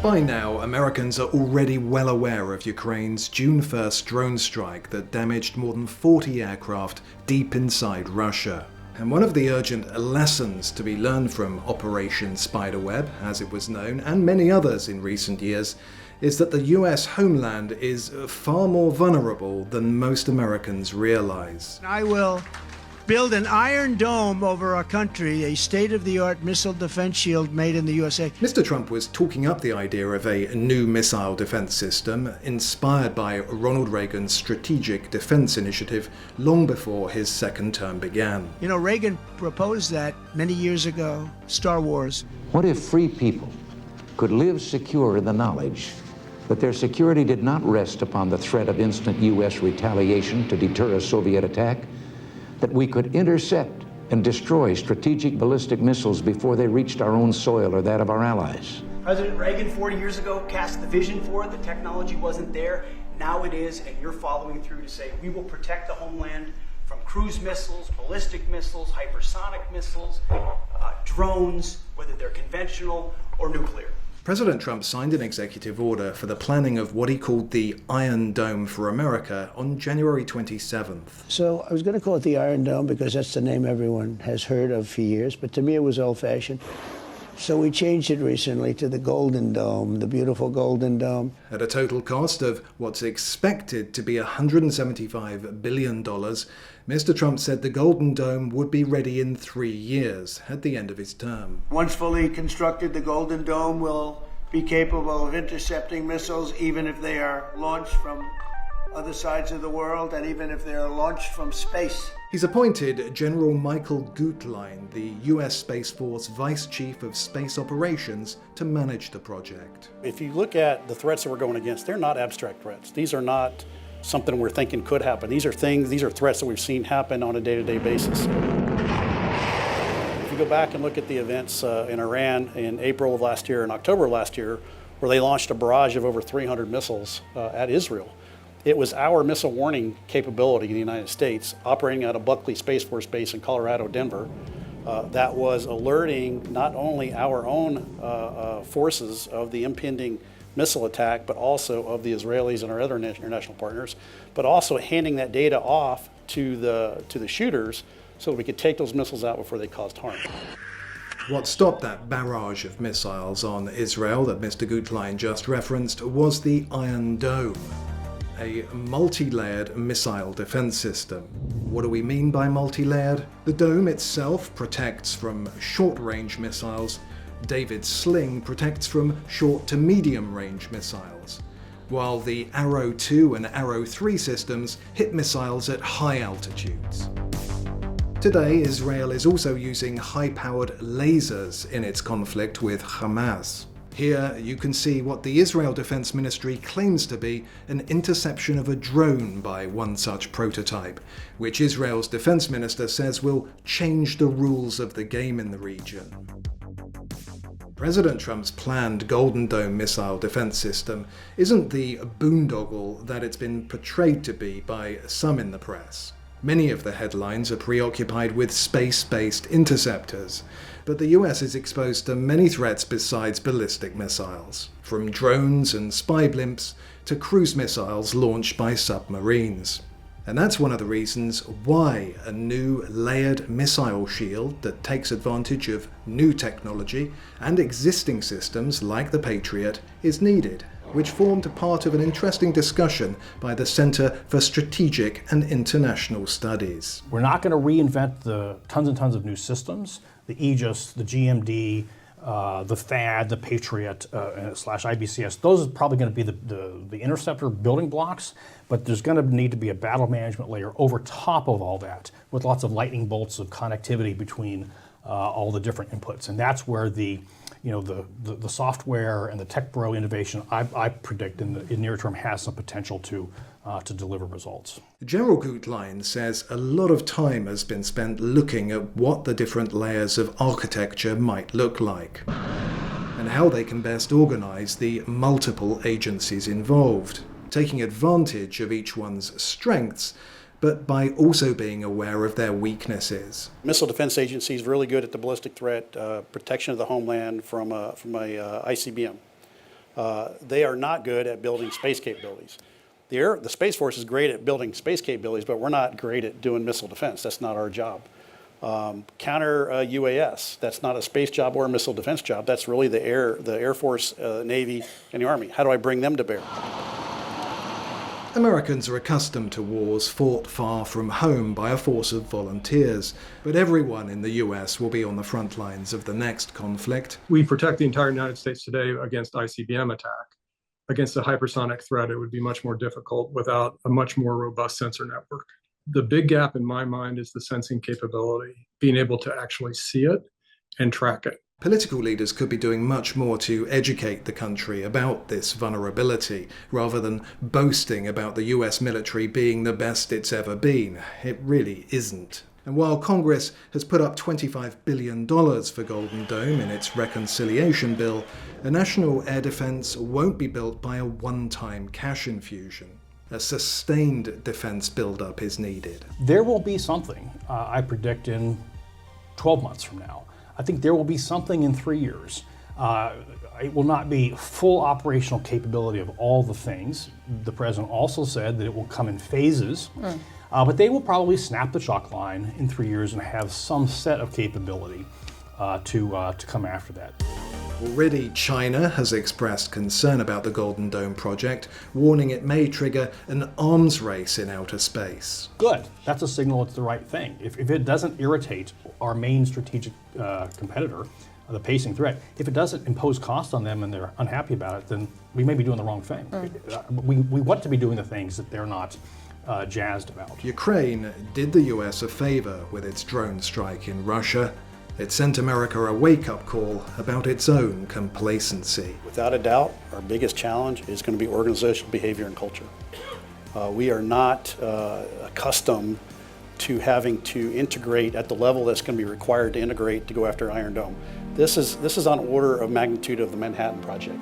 By now, Americans are already well aware of Ukraine's June 1st drone strike that damaged more than 40 aircraft deep inside Russia. And one of the urgent lessons to be learned from Operation Spiderweb, as it was known, and many others in recent years, is that the US homeland is far more vulnerable than most Americans realize. I will build an iron dome over our country, a state-of-the-art missile defense shield made in the USA. Mr. Trump was talking up the idea of a new missile defense system inspired by Ronald Reagan's Strategic Defense Initiative long before his second term began. You know, Reagan proposed that many years ago, Star Wars. What if free people could live secure in the knowledge that their security did not rest upon the threat of instant U.S. retaliation to deter a Soviet attack, that we could intercept and destroy strategic ballistic missiles before they reached our own soil or that of our allies? President Reagan 40 years ago cast the vision for it. The technology wasn't there. Now it is, and you're following through to say we will protect the homeland from cruise missiles, ballistic missiles, hypersonic missiles, drones, whether they're conventional or nuclear. President Trump signed an executive order for the planning of what he called the Iron Dome for America on January 27th. So I was going to call it the Iron Dome because that's the name everyone has heard of for years, but to me it was old-fashioned. So we changed it recently to the Golden Dome, the beautiful Golden Dome. At a total cost of what's expected to be $175 billion, Mr. Trump said the Golden Dome would be ready in 3 years, at the end of his term. Once fully constructed, the Golden Dome will be capable of intercepting missiles even if they are launched from other sides of the world and even if they are launched from space. He's appointed General Michael Gutlein, the U.S. Space Force Vice Chief of Space Operations, to manage the project. If you look at the threats that we're going against, they're not abstract threats. These are not something we're thinking could happen. These are threats that we've seen happen on a day-to-day basis. If you go back and look at the events in Iran in April of last year and October of last year, where they launched a barrage of over 300 missiles at Israel, it was our missile warning capability in the United States, operating out of Buckley Space Force Base in Colorado, Denver, that was alerting not only our own forces of the impending missile attack, but also of the Israelis and our other international partners, but also handing that data off to the shooters so that we could take those missiles out before they caused harm. What stopped that barrage of missiles on Israel that Mr. Gutlein just referenced was the Iron Dome, a multi-layered missile defense system. What do we mean by multi-layered? The dome itself protects from short-range missiles. David's sling protects from short to medium-range missiles, while the Arrow 2 and Arrow 3 systems hit missiles at high altitudes. Today, Israel is also using high-powered lasers in its conflict with Hamas. Here you can see what the Israel Defense Ministry claims to be an interception of a drone by one such prototype, which Israel's defense minister says will change the rules of the game in the region. President Trump's planned Golden Dome missile defense system isn't the boondoggle that it's been portrayed to be by some in the press. Many of the headlines are preoccupied with space-based interceptors, but the US is exposed to many threats besides ballistic missiles, from drones and spy blimps to cruise missiles launched by submarines. And that's one of the reasons why a new layered missile shield that takes advantage of new technology and existing systems like the Patriot is needed, which formed part of an interesting discussion by the Center for Strategic and International Studies. We're not going to reinvent the tons and tons of new systems, the Aegis, the GMD, the THAAD, the Patriot / IBCS. Those are probably going to be the interceptor building blocks, but there's going to need to be a battle management layer over top of all that with lots of lightning bolts of connectivity between all the different inputs. And that's where the software and the tech bro innovation I predict in the near term has some potential to deliver results. General Gutlein says a lot of time has been spent looking at what the different layers of architecture might look like and how they can best organize the multiple agencies involved, taking advantage of each one's strengths, but by also being aware of their weaknesses. Missile Defense Agency is really good at the ballistic threat, protection of the homeland from a ICBM. They are not good at building space capabilities. The Space Force is great at building space capabilities, but we're not great at doing missile defense. That's not our job. Counter UAS, that's not a space job or a missile defense job. That's really the Air Force, Navy, and the Army. How do I bring them to bear? Americans are accustomed to wars fought far from home by a force of volunteers, but everyone in the US will be on the front lines of the next conflict. We protect the entire United States today against ICBM attack. Against a hypersonic threat, it would be much more difficult without a much more robust sensor network. The big gap in my mind is the sensing capability, being able to actually see it and track it. Political leaders could be doing much more to educate the country about this vulnerability, rather than boasting about the US military being the best it's ever been. It really isn't. And while Congress has put up $25 billion for Golden Dome in its reconciliation bill, a national air defense won't be built by a one-time cash infusion. A sustained defense buildup is needed. There will be something, I predict, in 12 months from now. I think there will be something in 3 years. It will not be full operational capability of all the things. The president also said that it will come in phases, but they will probably snap the chalk line in 3 years and have some set of capability to come after that. Already, China has expressed concern about the Golden Dome project, warning it may trigger an arms race in outer space. Good. That's a signal it's the right thing. If it doesn't irritate our main strategic competitor, the pacing threat, if it doesn't impose cost on them and they're unhappy about it, then we may be doing the wrong thing. We want to be doing the things that they're not jazzed about. Ukraine did the US a favor with its drone strike in Russia. It sent America a wake-up call about its own complacency. Without a doubt, our biggest challenge is going to be organizational behavior and culture. We are not accustomed to having to integrate at the level that's going to be required to integrate to go after Iron Dome. This is on order of magnitude of the Manhattan Project.